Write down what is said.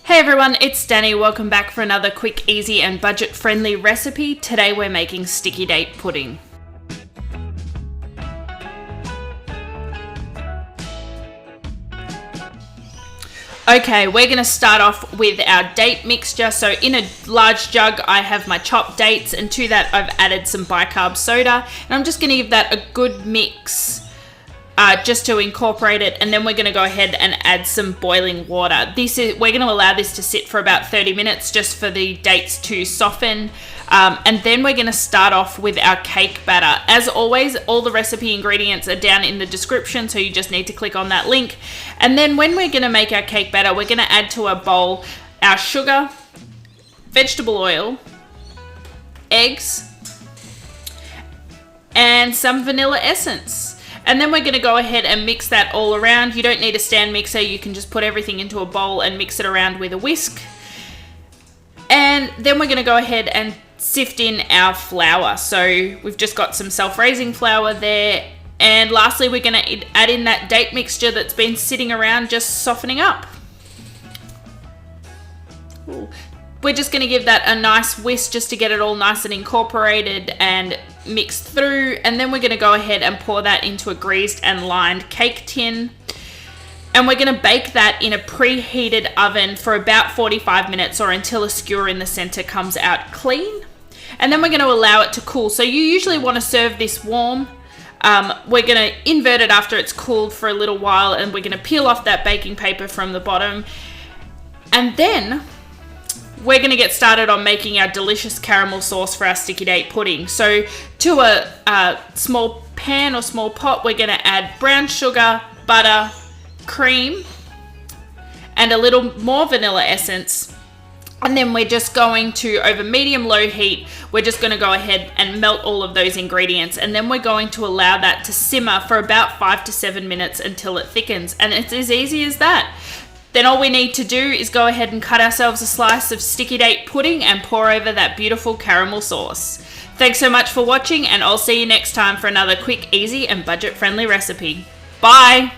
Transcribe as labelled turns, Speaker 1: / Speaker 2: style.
Speaker 1: Hey everyone, it's Danny. Welcome back for another quick, easy and budget-friendly recipe. Today we're making sticky date pudding. Okay, we're going to start off with our date mixture. So in a large jug, I have my chopped dates, and to that I've added some bicarb soda. And I'm just going to give that a good mix just to incorporate it. And then we're going to go ahead and add some boiling water. We're going to allow this to sit for about 30 minutes just for the dates to soften. And then we're going to start off with our cake batter. As always, all the recipe ingredients are down in the description, so you just need to click on that link. And then when we're going to make our cake batter, we're going to add to our bowl our sugar, vegetable oil, eggs, and some vanilla essence. And then we're going to go ahead and mix that all around. You don't need a stand mixer. You can just put everything into a bowl and mix it around with a whisk. And then we're going to go ahead and sift in our flour. So we've just got some self-raising flour there. And lastly, we're going to add in that date mixture that's been sitting around just softening up. Ooh. We're just going to give that a nice whisk just to get it all nice and incorporated and mixed through. And then we're going to go ahead and pour that into a greased and lined cake tin. And we're going to bake that in a preheated oven for about 45 minutes or until a skewer in the center comes out clean. And then we're going to allow it to cool. So you usually want to serve this warm. We're going to invert it after it's cooled for a little while, and we're going to peel off that baking paper from the bottom. And then we're going to get started on making our delicious caramel sauce for our sticky date pudding. So to a small pan or small pot, we're going to add brown sugar, butter, cream, and a little more vanilla essence. And then we're just going to, over medium-low heat, we're just going to go ahead and melt all of those ingredients. And then we're going to allow that to simmer for about 5 to 7 minutes until it thickens. And it's as easy as that. Then all we need to do is go ahead and cut ourselves a slice of sticky date pudding and pour over that beautiful caramel sauce. Thanks so much for watching, and I'll see you next time for another quick, easy and budget-friendly recipe. Bye!